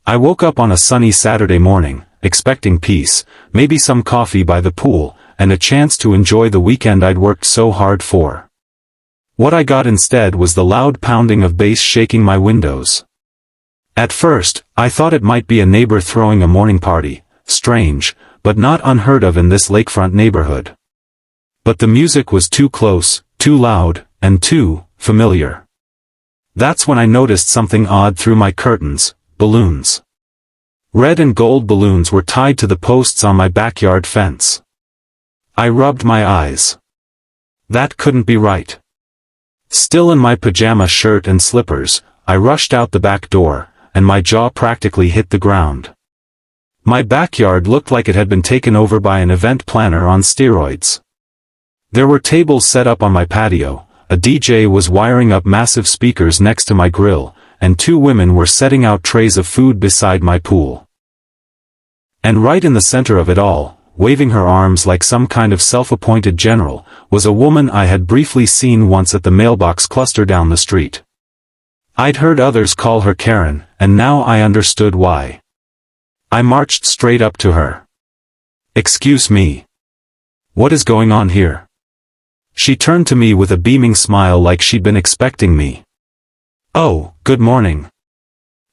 I woke up on a sunny Saturday morning, expecting peace, maybe some coffee by the pool, and a chance to enjoy the weekend I'd worked so hard for. What I got instead was the loud pounding of bass shaking my windows. At first, I thought it might be a neighbor throwing a morning party, strange, but not unheard of in this lakefront neighborhood. But the music was too close, too loud, and too familiar. That's when I noticed something odd through my curtains: balloons. Red and gold balloons were tied to the posts on my backyard fence. I rubbed my eyes. That couldn't be right. Still in my pajama shirt and slippers, I rushed out the back door, and my jaw practically hit the ground. My backyard looked like it had been taken over by an event planner on steroids. There were tables set up on my patio, a DJ was wiring up massive speakers next to my grill, and two women were setting out trays of food beside my pool. And right in the center of it all, waving her arms like some kind of self-appointed general, was a woman I had briefly seen once at the mailbox cluster down the street. I'd heard others call her Karen, and now I understood why. I marched straight up to her. "Excuse me. What is going on here?" She turned to me with a beaming smile like she'd been expecting me. "Oh, good morning.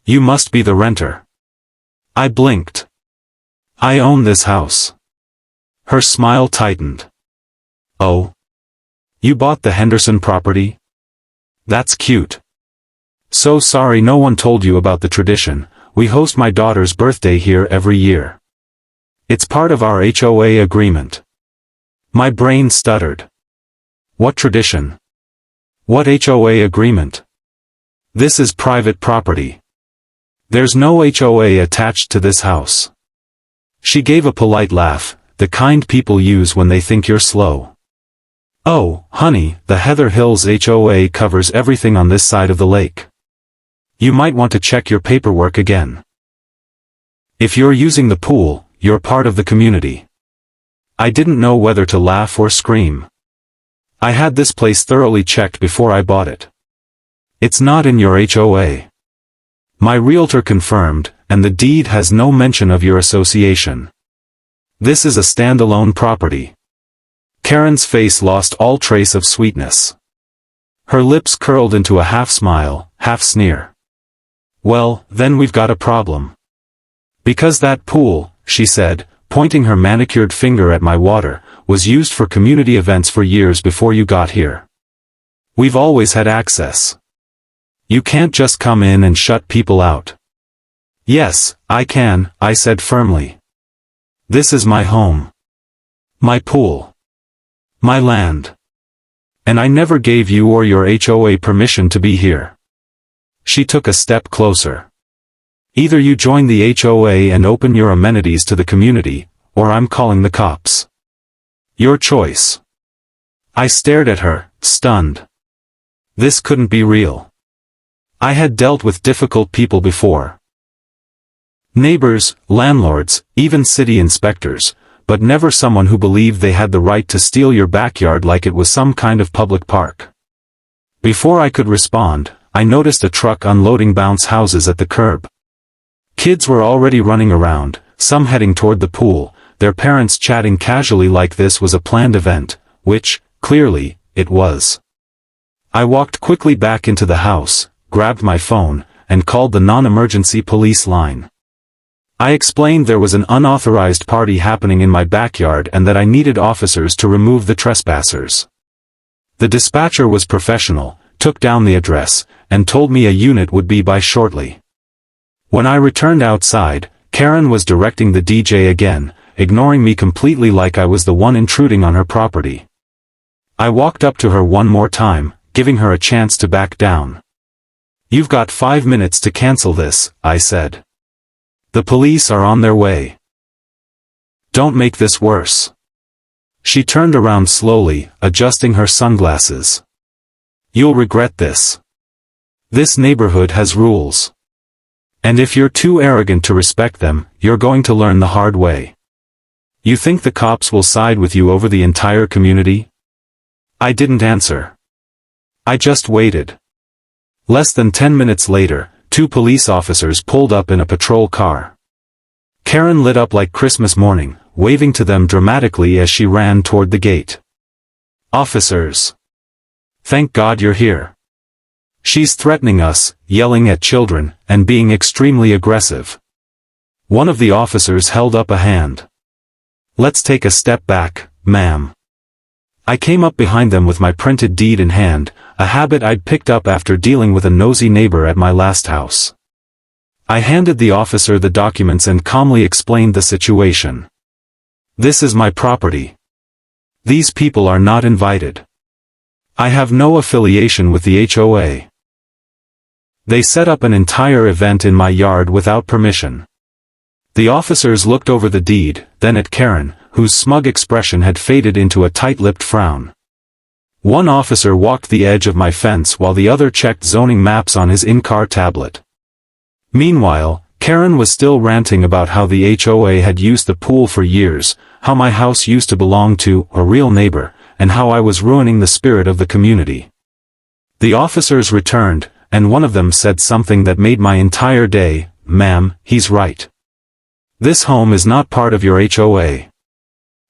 You must be the renter." I blinked. "I own this house." Her smile tightened. "Oh? You bought the Henderson property? That's cute. So sorry no one told you about the tradition. We host my daughter's birthday here every year. It's part of our HOA agreement." My brain stuttered. What tradition? What HOA agreement? This is private property. There's no HOA attached to this house. She gave a polite laugh, the kind people use when they think you're slow. "Oh, honey, the Heather Hills HOA covers everything on this side of the lake. You might want to check your paperwork again. If you're using the pool, you're part of the community." I didn't know whether to laugh or scream. I had this place thoroughly checked before I bought it. "It's not in your HOA. My realtor confirmed, and the deed has no mention of your association. This is a standalone property." Karen's face lost all trace of sweetness. Her lips curled into a half-smile, half-sneer. "Well, then we've got a problem. Because that pool," she said, pointing her manicured finger at my water, "was used for community events for years before you got here. We've always had access. You can't just come in and shut people out." "Yes, I can," I said firmly. "This is my home. My pool. My land. And I never gave you or your HOA permission to be here." She took a step closer. "Either you join the HOA and open your amenities to the community, or I'm calling the cops. Your choice." I stared at her, stunned. This couldn't be real. I had dealt with difficult people before. Neighbors, landlords, even city inspectors, but never someone who believed they had the right to steal your backyard like it was some kind of public park. Before I could respond, I noticed a truck unloading bounce houses at the curb. Kids were already running around, some heading toward the pool, their parents chatting casually like this was a planned event, which, clearly, it was. I walked quickly back into the house, grabbed my phone, and called the non-emergency police line. I explained there was an unauthorized party happening in my backyard and that I needed officers to remove the trespassers. The dispatcher was professional, took down the address, and told me a unit would be by shortly. When I returned outside, Karen was directing the DJ again, ignoring me completely like I was the one intruding on her property. I walked up to her one more time, giving her a chance to back down. "You've got 5 minutes to cancel this," I said. "The police are on their way. Don't make this worse." She turned around slowly, adjusting her sunglasses. "You'll regret this. This neighborhood has rules. And if you're too arrogant to respect them, you're going to learn the hard way. You think the cops will side with you over the entire community?" I didn't answer. I just waited. Less than 10 minutes later, 2 police officers pulled up in a patrol car. Karen lit up like Christmas morning, waving to them dramatically as she ran toward the gate. "Officers! Thank God you're here. She's threatening us, yelling at children, and being extremely aggressive." One of the officers held up a hand. "Let's take a step back, ma'am." I came up behind them with my printed deed in hand, a habit I'd picked up after dealing with a nosy neighbor at my last house. I handed the officer the documents and calmly explained the situation. "This is my property. These people are not invited. I have no affiliation with the HOA. They set up an entire event in my yard without permission." The officers looked over the deed, then at Karen, whose smug expression had faded into a tight-lipped frown. One officer walked the edge of my fence while the other checked zoning maps on his in-car tablet. Meanwhile, Karen was still ranting about how the HOA had used the pool for years, how my house used to belong to a real neighbor, and how I was ruining the spirit of the community. The officers returned, and one of them said something that made my entire day. "Ma'am, he's right. This home is not part of your HOA.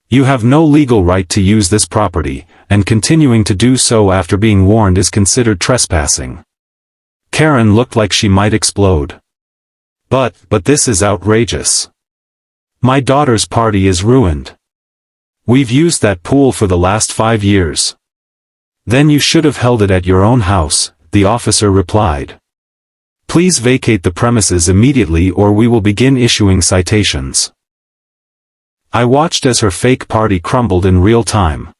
You have no legal right to use this property, and continuing to do so after being warned is considered trespassing." Karen looked like she might explode. But this is outrageous. My daughter's party is ruined. We've used that pool for the last 5 years. "Then you should have held it at your own house," the officer replied. "Please vacate the premises immediately or we will begin issuing citations." I watched as her fake party crumbled in real time.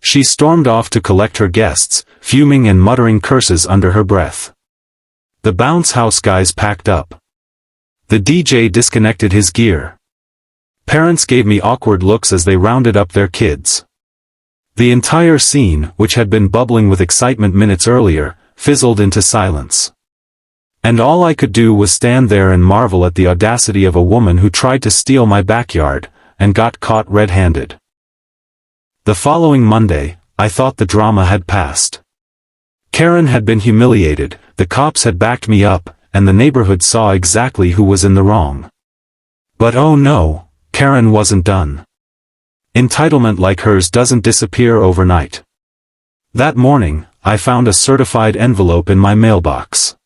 She stormed off to collect her guests, fuming and muttering curses under her breath. The bounce house guys packed up. The DJ disconnected his gear. Parents gave me awkward looks as they rounded up their kids. The entire scene, which had been bubbling with excitement minutes earlier, fizzled into silence. And all I could do was stand there and marvel at the audacity of a woman who tried to steal my backyard, and got caught red-handed. The following Monday, I thought the drama had passed. Karen had been humiliated, the cops had backed me up, and the neighborhood saw exactly who was in the wrong. But oh no, Karen wasn't done. Entitlement like hers doesn't disappear overnight. That morning, I found a certified envelope in my mailbox.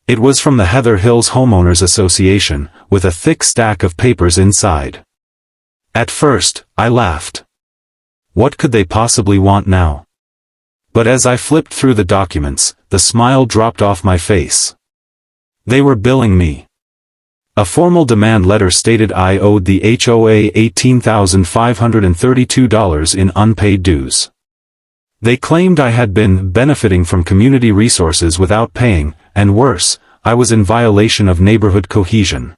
It was from the Heather Hills Homeowners Association, with a thick stack of papers inside. At first, I laughed. What could they possibly want now? But as I flipped through the documents, the smile dropped off my face. They were billing me. A formal demand letter stated I owed the HOA $18,532 in unpaid dues. They claimed I had been benefiting from community resources without paying, and worse, I was in violation of neighborhood cohesion.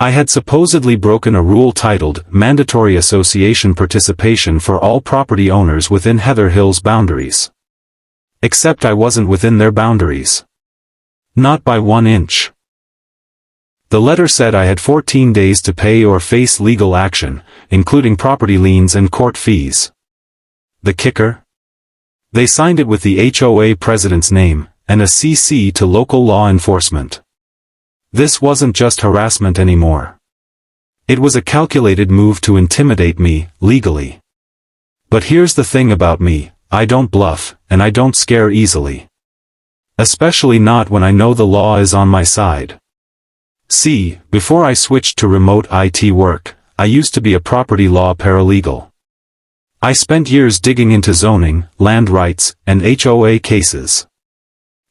I had supposedly broken a rule titled Mandatory Association Participation for all property owners within Heather Hills boundaries. Except I wasn't within their boundaries. Not by 1 inch. The letter said I had 14 days to pay or face legal action, including property liens and court fees. The kicker? They signed it with the HOA president's name, and a CC to local law enforcement. This wasn't just harassment anymore. It was a calculated move to intimidate me, legally. But here's the thing about me, I don't bluff, and I don't scare easily. Especially not when I know the law is on my side. See, before I switched to remote IT work, I used to be a property law paralegal. I spent years digging into zoning, land rights, and HOA cases.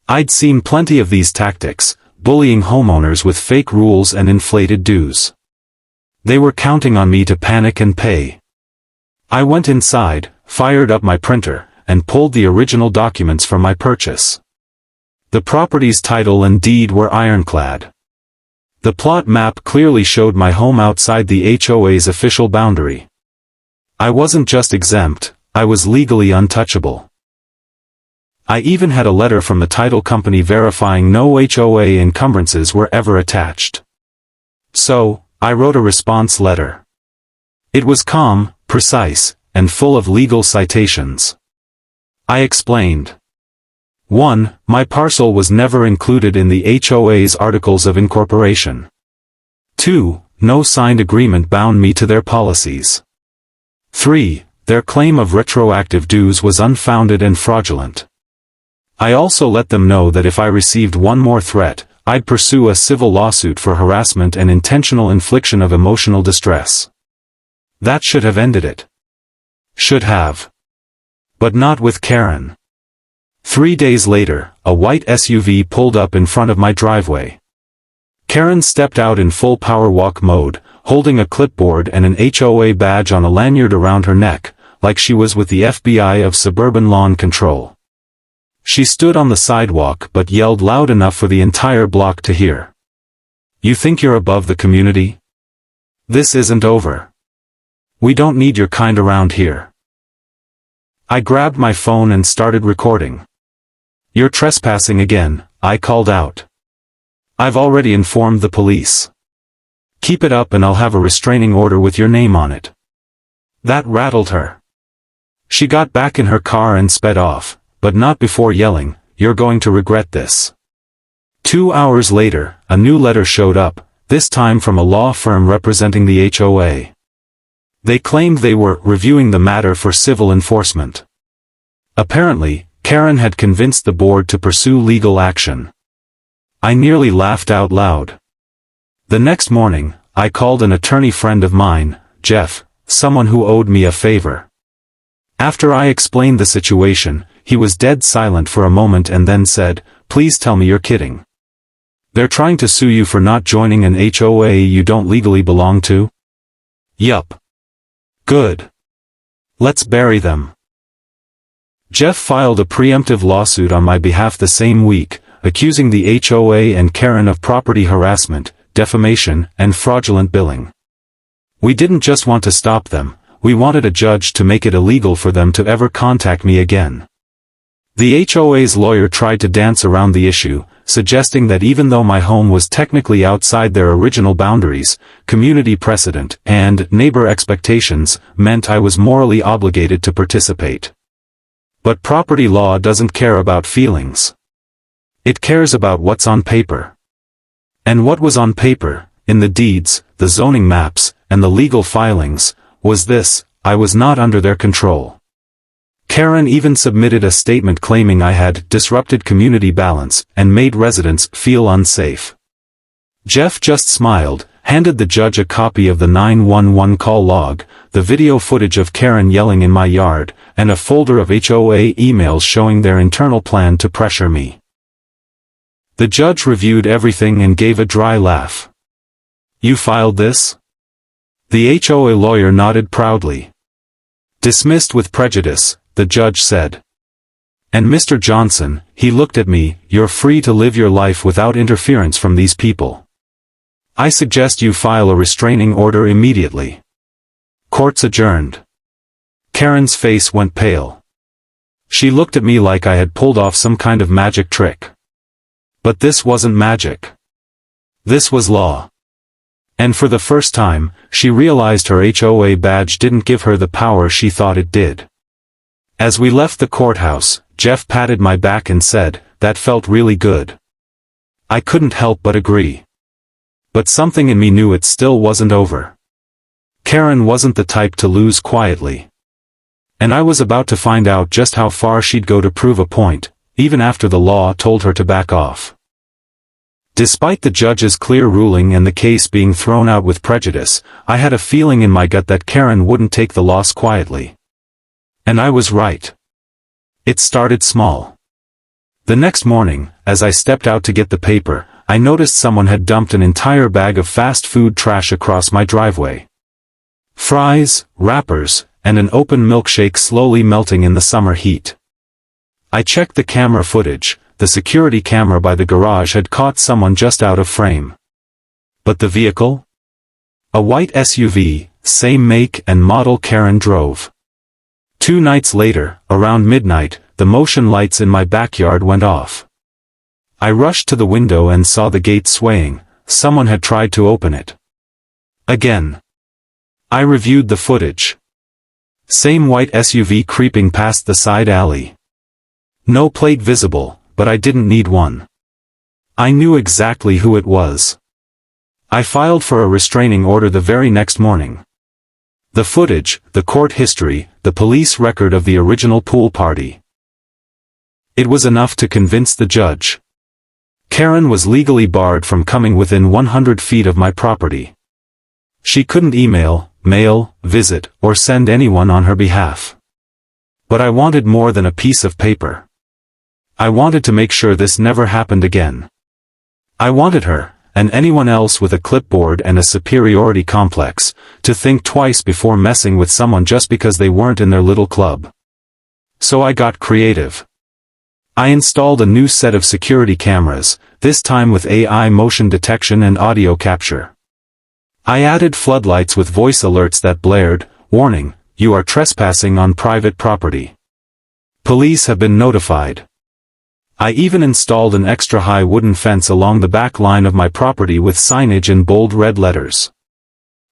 I'd seen plenty of these tactics, bullying homeowners with fake rules and inflated dues. They were counting on me to panic and pay. I went inside, fired up my printer, and pulled the original documents from my purchase. The property's title and deed were ironclad. The plot map clearly showed my home outside the HOA's official boundary. I wasn't just exempt, I was legally untouchable. I even had a letter from the title company verifying no HOA encumbrances were ever attached. So, I wrote a response letter. It was calm, precise, and full of legal citations. I explained. 1. My parcel was never included in the HOA's Articles of Incorporation. 2. No signed agreement bound me to their policies. 3. Their claim of retroactive dues was unfounded and fraudulent. I also let them know that if I received one more threat, I'd pursue a civil lawsuit for harassment and intentional infliction of emotional distress. That should have ended it. Should have. But not with Karen. 3 days later, a white SUV pulled up in front of my driveway. Karen stepped out in full power walk mode, holding a clipboard and an HOA badge on a lanyard around her neck, like she was with the FBI of suburban lawn control. She stood on the sidewalk but yelled loud enough for the entire block to hear. "You think you're above the community? This isn't over. We don't need your kind around here." I grabbed my phone and started recording. "You're trespassing again," I called out. "I've already informed the police. Keep it up and I'll have a restraining order with your name on it." That rattled her. She got back in her car and sped off, but not before yelling, "You're going to regret this." 2 hours later, a new letter showed up, this time from a law firm representing the HOA. They claimed they were reviewing the matter for civil enforcement. Apparently, Karen had convinced the board to pursue legal action. I nearly laughed out loud. The next morning, I called an attorney friend of mine, Jeff, someone who owed me a favor. After I explained the situation, he was dead silent for a moment and then said, "Please tell me you're kidding. They're trying to sue you for not joining an HOA you don't legally belong to?" "Yup." "Good. Let's bury them." Jeff filed a preemptive lawsuit on my behalf the same week, accusing the HOA and Karen of property harassment, defamation, and fraudulent billing. We didn't just want to stop them, we wanted a judge to make it illegal for them to ever contact me again. The HOA's lawyer tried to dance around the issue, suggesting that even though my home was technically outside their original boundaries, community precedent and neighbor expectations meant I was morally obligated to participate. But property law doesn't care about feelings. It cares about what's on paper. And what was on paper, in the deeds, the zoning maps, and the legal filings, was this: I was not under their control. Karen even submitted a statement claiming I had disrupted community balance and made residents feel unsafe. Jeff just smiled, handed the judge a copy of the 911 call log, the video footage of Karen yelling in my yard, and a folder of HOA emails showing their internal plan to pressure me. The judge reviewed everything and gave a dry laugh. "You filed this?" The HOA lawyer nodded proudly. "Dismissed with prejudice," the judge said. "And Mr. Johnson," he looked at me, "you're free to live your life without interference from these people. I suggest you file a restraining order immediately." Court's adjourned. Karen's face went pale. She looked at me like I had pulled off some kind of magic trick. But this wasn't magic. This was law. And for the first time, she realized her HOA badge didn't give her the power she thought it did. As we left the courthouse, Jeff patted my back and said, "That felt really good." I couldn't help but agree. But something in me knew it still wasn't over. Karen wasn't the type to lose quietly. And I was about to find out just how far she'd go to prove a point, even after the law told her to back off. Despite the judge's clear ruling and the case being thrown out with prejudice, I had a feeling in my gut that Karen wouldn't take the loss quietly. And I was right. It started small. The next morning, as I stepped out to get the paper, I noticed someone had dumped an entire bag of fast food trash across my driveway. Fries, wrappers, and an open milkshake slowly melting in the summer heat. I checked the camera footage. The security camera by the garage had caught someone just out of frame. But the vehicle? A white SUV, same make and model Karen drove. 2 nights later, around midnight, the motion lights in my backyard went off. I rushed to the window and saw the gate swaying. Someone had tried to open it. Again. I reviewed the footage. Same white SUV creeping past the side alley. No plate visible, but I didn't need one. I knew exactly who it was. I filed for a restraining order the very next morning. The footage, the court history, the police record of the original pool party. It was enough to convince the judge. Karen was legally barred from coming within 100 feet of my property. She couldn't email, mail, visit, or send anyone on her behalf. But I wanted more than a piece of paper. I wanted to make sure this never happened again. I wanted her, and anyone else with a clipboard and a superiority complex, to think twice before messing with someone just because they weren't in their little club. So I got creative. I installed a new set of security cameras, this time with AI motion detection and audio capture. I added floodlights with voice alerts that blared, "Warning, you are trespassing on private property. Police have been notified." I even installed an extra-high wooden fence along the back line of my property with signage in bold red letters.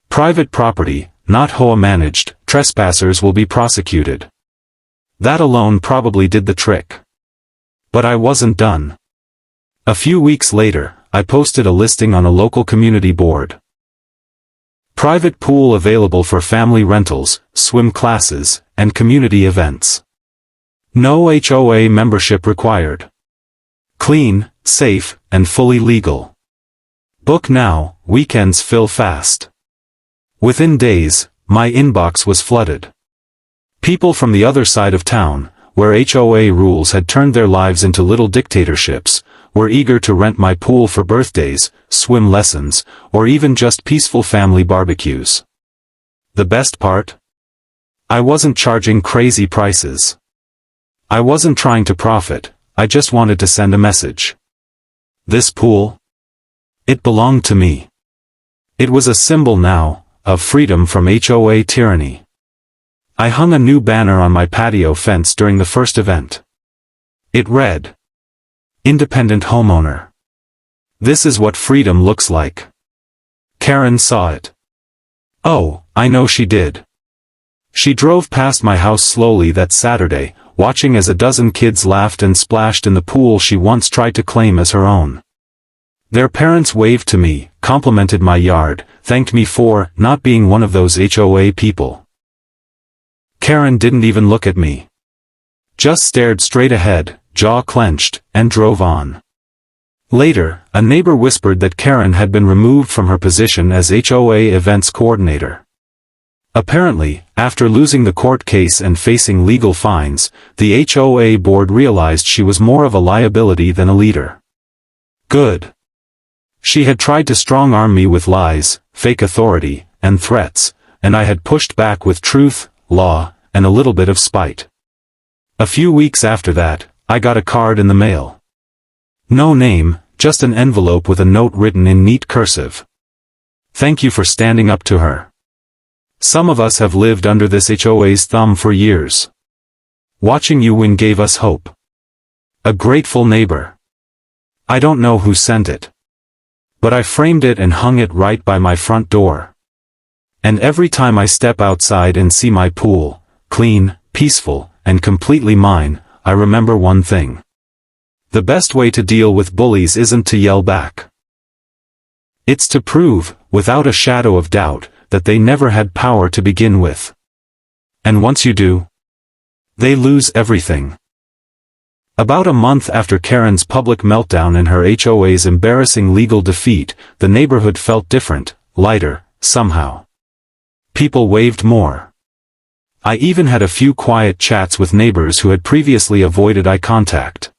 "Private property, not HOA managed, trespassers will be prosecuted." That alone probably did the trick. But I wasn't done. A few weeks later, I posted a listing on a local community board. Private pool available for family rentals, swim classes, and community events. No HOA membership required. Clean, safe, and fully legal. Book now, weekends fill fast. Within days, my inbox was flooded. People from the other side of town, where HOA rules had turned their lives into little dictatorships, were eager to rent my pool for birthdays, swim lessons, or even just peaceful family barbecues. The best part? I wasn't charging crazy prices. I wasn't trying to profit, I just wanted to send a message. This pool? It belonged to me. It was a symbol now, of freedom from HOA tyranny. I hung a new banner on my patio fence during the first event. It read, "Independent homeowner. This is what freedom looks like." Karen saw it. Oh, I know she did. She drove past my house slowly that Saturday, watching as a dozen kids laughed and splashed in the pool she once tried to claim as her own. Their parents waved to me, complimented my yard, thanked me for not being one of those HOA people. Karen didn't even look at me. Just stared straight ahead, jaw clenched, and drove on. Later, a neighbor whispered that Karen had been removed from her position as HOA events coordinator. Apparently, after losing the court case and facing legal fines, the HOA board realized she was more of a liability than a leader. Good. She had tried to strong-arm me with lies, fake authority, and threats, and I had pushed back with truth, law, and a little bit of spite. A few weeks after that, I got a card in the mail. No name, just an envelope with a note written in neat cursive. "Thank you for standing up to her. Some of us have lived under this HOA's thumb for years. Watching you win gave us hope. A grateful neighbor." I don't know who sent it. But I framed it and hung it right by my front door. And every time I step outside and see my pool, clean, peaceful, and completely mine, I remember one thing. The best way to deal with bullies isn't to yell back. It's to prove, without a shadow of doubt, that they never had power to begin with. And once you do, they lose everything. About a month after Karen's public meltdown and her HOA's embarrassing legal defeat, the neighborhood felt different, lighter, somehow. People waved more. I even had a few quiet chats with neighbors who had previously avoided eye contact.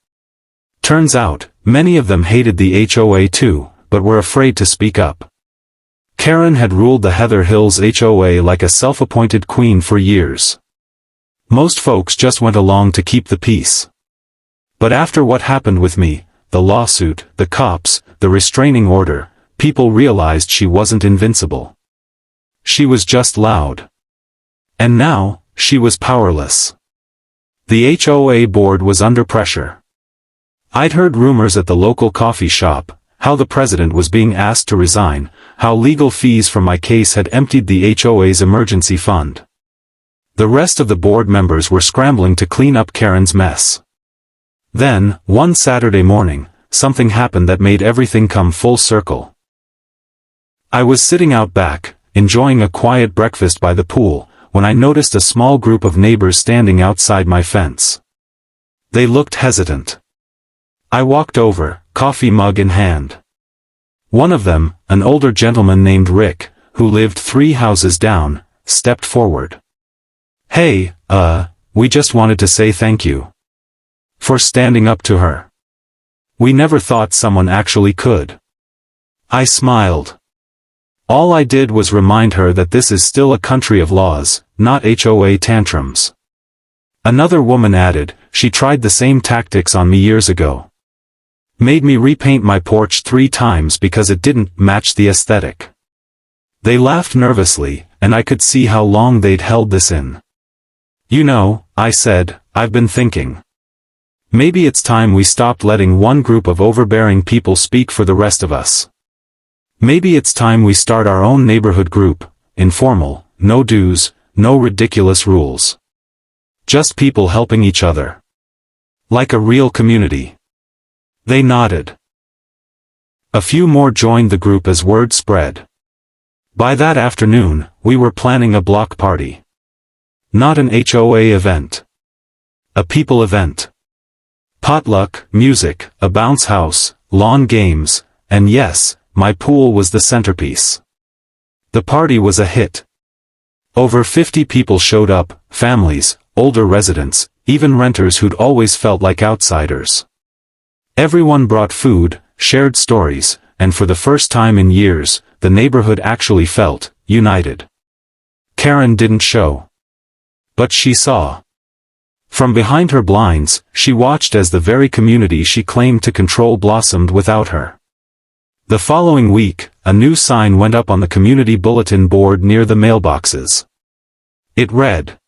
Turns out, many of them hated the HOA too, but were afraid to speak up. Karen had ruled the Heather Hills HOA like a self-appointed queen for years. Most folks just went along to keep the peace. But after what happened with me, the lawsuit, the cops, the restraining order, people realized she wasn't invincible. She was just loud. And now, she was powerless. The HOA board was under pressure. I'd heard rumors at the local coffee shop, how the president was being asked to resign, how legal fees from my case had emptied the HOA's emergency fund. The rest of the board members were scrambling to clean up Karen's mess. Then, one Saturday morning, something happened that made everything come full circle. I was sitting out back, enjoying a quiet breakfast by the pool, when I noticed a small group of neighbors standing outside my fence. They looked hesitant. I walked over, coffee mug in hand. One of them, an older gentleman named Rick, who lived 3 houses down, stepped forward. "Hey, we just wanted to say thank you for standing up to her. We never thought someone actually could." I smiled. All I did was remind her that this is still a country of laws, not HOA tantrums. Another woman added, "She tried the same tactics on me years ago. Made me repaint my porch 3 times because it didn't match the aesthetic." They laughed nervously, and I could see how long they'd held this in. "You know," I said, "I've been thinking. Maybe it's time we stopped letting one group of overbearing people speak for the rest of us. Maybe it's time we start our own neighborhood group, informal, no dues, no ridiculous rules. Just people helping each other. Like a real community." They nodded. A few more joined the group as word spread. By that afternoon, we were planning a block party. Not an HOA event. A people event. Potluck, music, a bounce house, lawn games, and yes, my pool was the centerpiece. The party was a hit. Over 50 people showed up, families, older residents, even renters who'd always felt like outsiders. Everyone brought food, shared stories, and for the first time in years, the neighborhood actually felt united. Karen didn't show. But she saw. From behind her blinds, she watched as the very community she claimed to control blossomed without her. The following week, a new sign went up on the community bulletin board near the mailboxes. It read,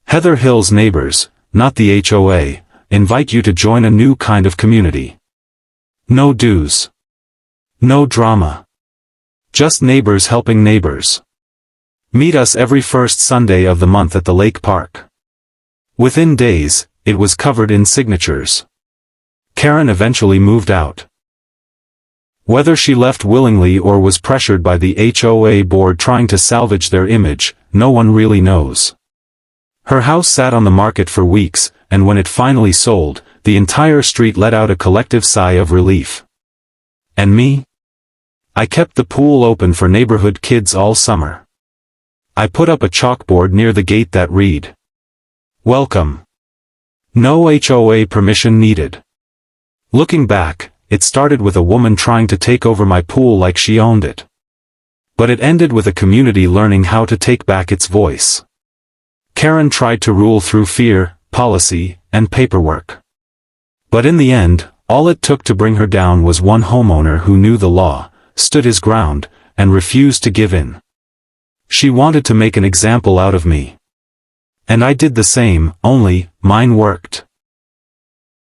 "Heather Hill's neighbors, not the HOA, invite you to join a new kind of community. No dues. No drama. Just neighbors helping neighbors. Meet us every first Sunday of the month at the lake park." Within days, it was covered in signatures. Karen eventually moved out. Whether she left willingly or was pressured by the HOA board trying to salvage their image, no one really knows. Her house sat on the market for weeks, and when it finally sold, the entire street let out a collective sigh of relief. And me? I kept the pool open for neighborhood kids all summer. I put up a chalkboard near the gate that read, "Welcome. No HOA permission needed." Looking back, it started with a woman trying to take over my pool like she owned it. But it ended with a community learning how to take back its voice. Karen tried to rule through fear, policy, and paperwork. But in the end, all it took to bring her down was one homeowner who knew the law, stood his ground, and refused to give in. She wanted to make an example out of me. And I did the same, only, mine worked.